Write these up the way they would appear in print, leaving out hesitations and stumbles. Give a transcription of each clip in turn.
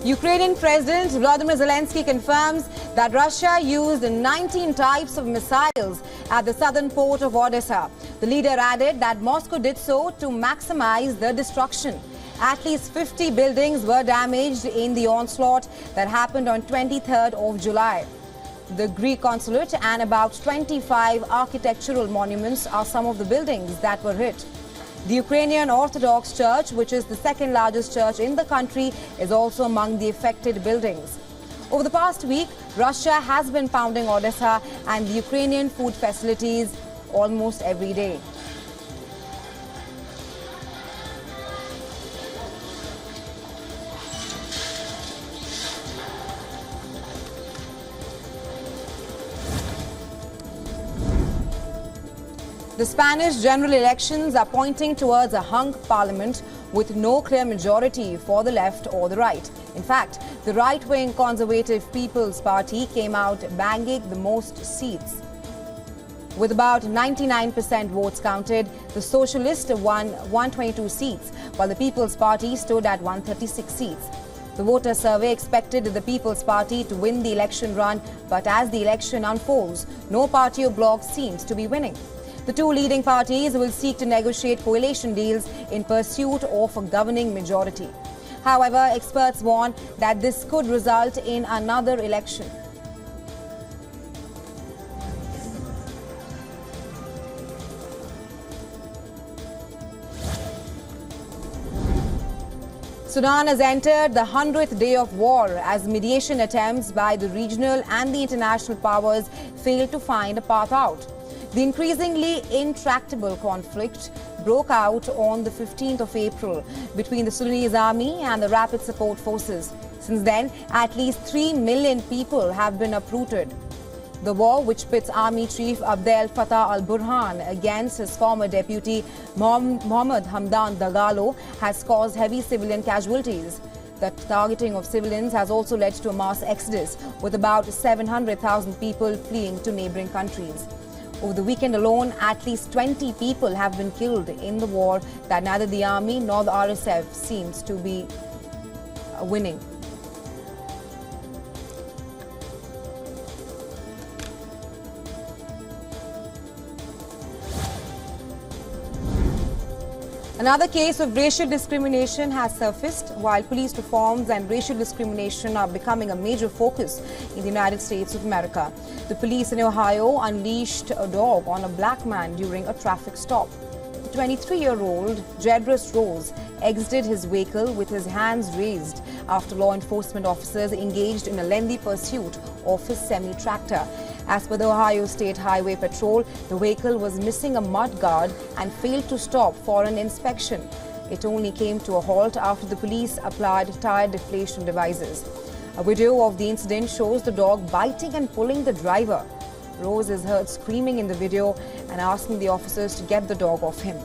Ukrainian President Volodymyr Zelensky confirms that Russia used 19 types of missiles at the southern port of Odesa. The leader added that Moscow did so to maximize the destruction. At least 50 buildings were damaged in the onslaught that happened on 23rd of July. The Greek consulate and about 25 architectural monuments are some of the buildings that were hit. The Ukrainian Orthodox Church, which is the second largest church in the country, is also among the affected buildings. Over the past week, Russia has been pounding Odesa and the Ukrainian food facilities almost every day. The Spanish general elections are pointing towards a hung parliament with no clear majority for the left or the right. In fact, the right-wing Conservative People's Party came out banging the most seats. With about 99% votes counted, the Socialists won 122 seats, while the People's Party stood at 136 seats. The voter survey expected the People's Party to win the election run, but as the election unfolds, no party or bloc seems to be winning. The two leading parties will seek to negotiate coalition deals in pursuit of a governing majority. However, experts warn that this could result in another election. Sudan has entered the 100th day of war as mediation attempts by the regional and the international powers fail to find a path out. The increasingly intractable conflict broke out on the 15th of April between the Sudanese army and the Rapid Support Forces. Since then, at least 3 million people have been uprooted. The war, which pits Army Chief Abdel Fattah al-Burhan against his former deputy Mohammed Hamdan Dagalo, has caused heavy civilian casualties. The targeting of civilians has also led to a mass exodus, with about 700,000 people fleeing to neighboring countries. Over the weekend alone, at least 20 people have been killed in the war that neither the army nor the RSF seems to be winning. Another case of racial discrimination has surfaced while police reforms and racial discrimination are becoming a major focus in the United States of America. The police in Ohio unleashed a dog on a black man during a traffic stop. The 23-year-old Jedris Rose exited his vehicle with his hands raised after law enforcement officers engaged in a lengthy pursuit of his semi-tractor. As per the Ohio State Highway Patrol, the vehicle was missing a mud guard and failed to stop for an inspection. It only came to a halt after the police applied tire deflation devices. A video of the incident shows the dog biting and pulling the driver. Rose is heard screaming in the video and asking the officers to get the dog off him.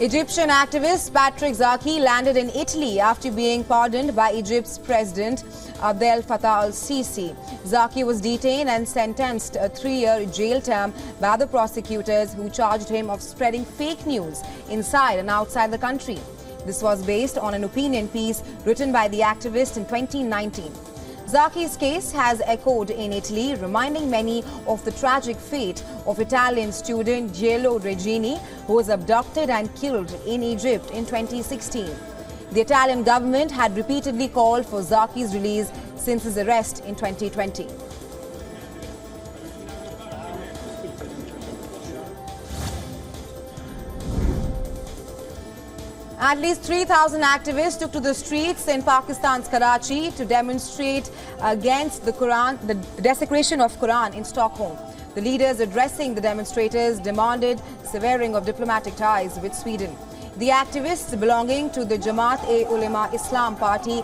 Egyptian activist Patrick Zaki landed in Italy after being pardoned by Egypt's President Abdel Fattah al-Sisi. Zaki was detained and sentenced to a 3-year jail term by the prosecutors who charged him of spreading fake news inside and outside the country. This was based on an opinion piece written by the activist in 2019. Zaki's case has echoed in Italy, reminding many of the tragic fate of Italian student Giulio Regeni, who was abducted and killed in Egypt in 2016. The Italian government had repeatedly called for Zaki's release since his arrest in 2020. At least 3,000 activists took to the streets in Pakistan's Karachi to demonstrate against the desecration of Quran in Stockholm. The leaders addressing the demonstrators demanded severing of diplomatic ties with Sweden. The activists belonging to the Jamaat-e-Ulema Islam party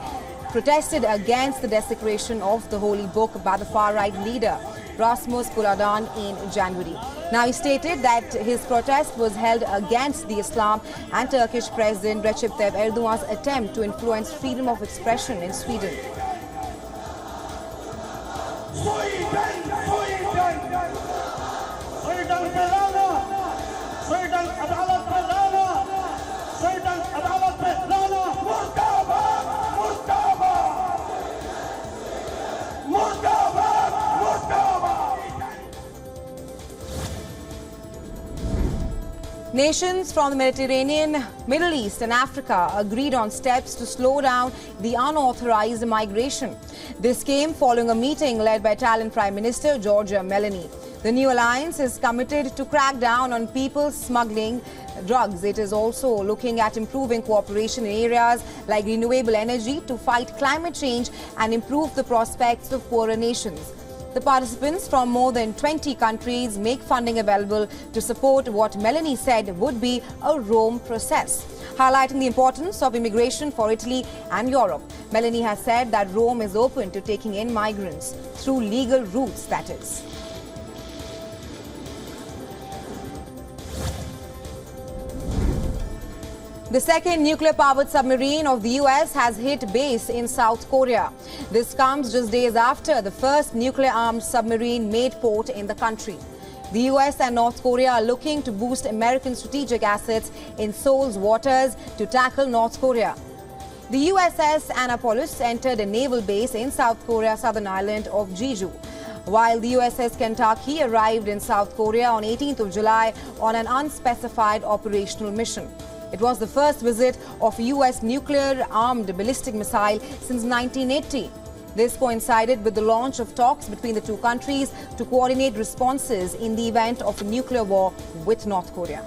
protested against the desecration of the holy book by the far-right leader Rasmus Paludan in January. Now, he stated that his protest was held against the Islam and Turkish President Recep Tayyip Erdogan's attempt to influence freedom of expression in Sweden. Sudan adalat pe lana, Sudan adalat pe lana, murdabad, murdabad, murdabad, murdabad. Nations from the Mediterranean, Middle East and Africa agreed on steps to slow down the unauthorized migration. This came following a meeting led by Italian Prime Minister Giorgia Meloni. The new alliance is committed to crack down on people smuggling drugs. It is also looking at improving cooperation in areas like renewable energy to fight climate change and improve the prospects of poorer nations. The participants from more than 20 countries make funding available to support what Meloni said would be a Rome process. Highlighting the importance of immigration for Italy and Europe, Meloni has said that Rome is open to taking in migrants through legal routes, that is. The second nuclear-powered submarine of the US has hit base in South Korea. This comes just days after the first nuclear-armed submarine made port in the country. The US and North Korea are looking to boost American strategic assets in Seoul's waters to tackle North Korea. The USS Annapolis entered a naval base in South Korea's southern island of Jeju, while the USS Kentucky arrived in South Korea on 18th of July on an unspecified operational mission. It was the first visit of a US nuclear-armed ballistic missile since 1980. This coincided with the launch of talks between the two countries to coordinate responses in the event of a nuclear war with North Korea.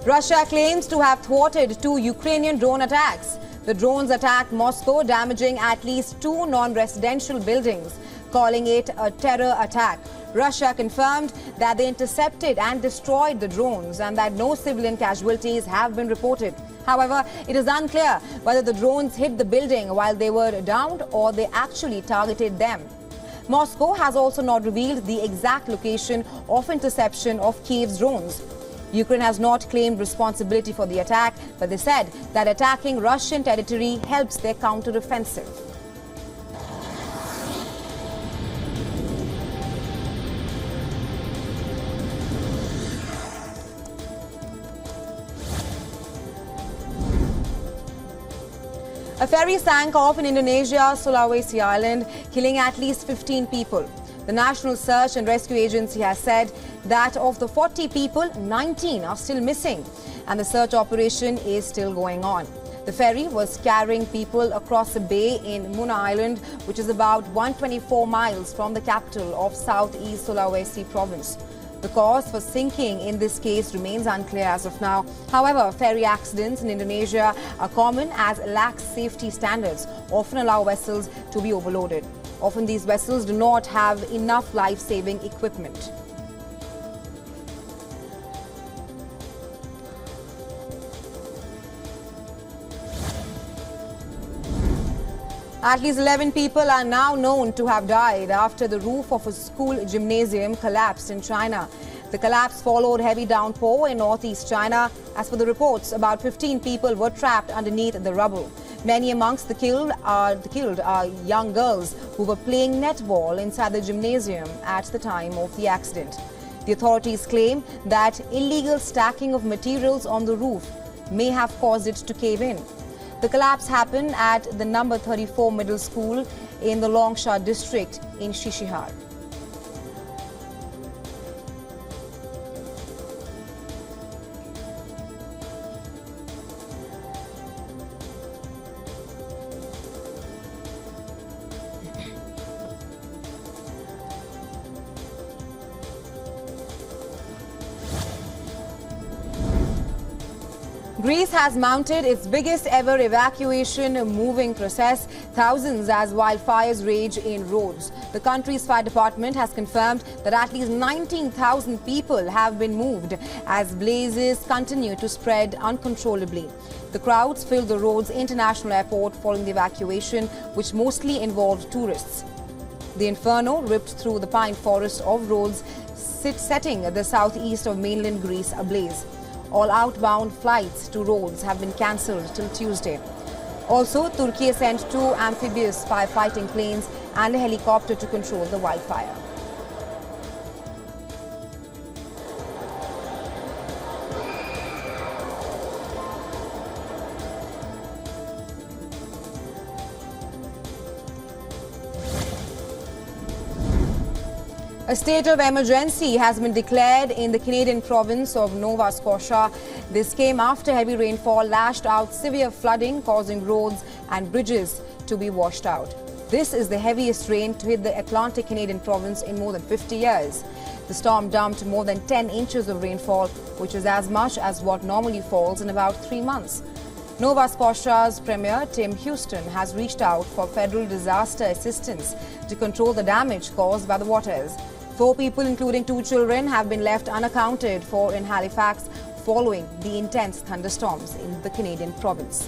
Russia claims to have thwarted 2 Ukrainian drone attacks. The drones attacked Moscow, damaging at least 2 non-residential buildings, calling it a terror attack. Russia confirmed that they intercepted and destroyed the drones and that no civilian casualties have been reported. However, it is unclear whether the drones hit the building while they were downed or they actually targeted them. Moscow has also not revealed the exact location of interception of Kiev's drones. Ukraine has not claimed responsibility for the attack, but they said that attacking Russian territory helps their counter-offensive. A ferry sank off in Indonesia, Sulawesi Island, killing at least 15 people. The National Search and Rescue Agency has said that of the 40 people, 19 are still missing, and the search operation is still going on. The ferry was carrying people across a bay in Muna Island, which is about 124 miles from the capital of Southeast Sulawesi province. The cause for sinking in this case remains unclear as of now. However, ferry accidents in Indonesia are common as lax safety standards often allow vessels to be overloaded. Often these vessels do not have enough life-saving equipment. At least 11 people are now known to have died after the roof of a school gymnasium collapsed in China. The collapse followed heavy downpour in northeast China. As per the reports, about 15 people were trapped underneath the rubble. Many amongst the killed are young girls who were playing netball inside the gymnasium at the time of the accident. The authorities claim that illegal stacking of materials on the roof may have caused it to cave in. The collapse happened at the number 34 middle school in the Longsha district in Shishihar. Greece has mounted its biggest ever evacuation moving process, thousands as wildfires rage in Rhodes. The country's fire department has confirmed that at least 19,000 people have been moved as blazes continue to spread uncontrollably. The crowds filled the Rhodes International Airport following the evacuation, which mostly involved tourists. The inferno ripped through the pine forest of Rhodes, setting the southeast of mainland Greece ablaze. All outbound flights to Rhodes have been cancelled till Tuesday. Also, Turkey sent 2 amphibious firefighting planes and a helicopter to control the wildfire. A state of emergency has been declared in the Canadian province of Nova Scotia. This came after heavy rainfall lashed out severe flooding, causing roads and bridges to be washed out. This is the heaviest rain to hit the Atlantic Canadian province in more than 50 years. The storm dumped more than 10 inches of rainfall, which is as much as what normally falls in about 3 months. Nova Scotia's Premier Tim Houston has reached out for federal disaster assistance to control the damage caused by the waters. 4 people, including 2 children, have been left unaccounted for in Halifax following the intense thunderstorms in the Canadian province.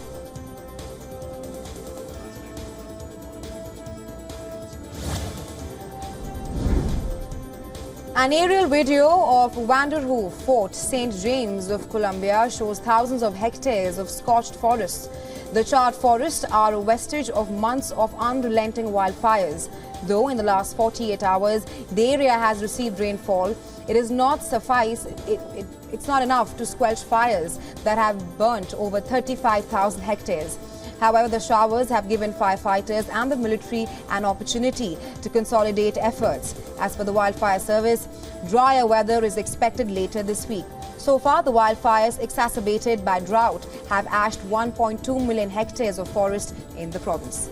An aerial video of Vanderhoof Fort St. James of Colombia shows thousands of hectares of scorched forests. The charred forests are a vestige of months of unrelenting wildfires. Though in the last 48 hours, the area has received rainfall, it is not suffice. It's not enough to squelch fires that have burnt over 35,000 hectares. However, the showers have given firefighters and the military an opportunity to consolidate efforts. As per the Wildfire Service, drier weather is expected later this week. So far, the wildfires exacerbated by drought have ashed 1.2 million hectares of forest in the province.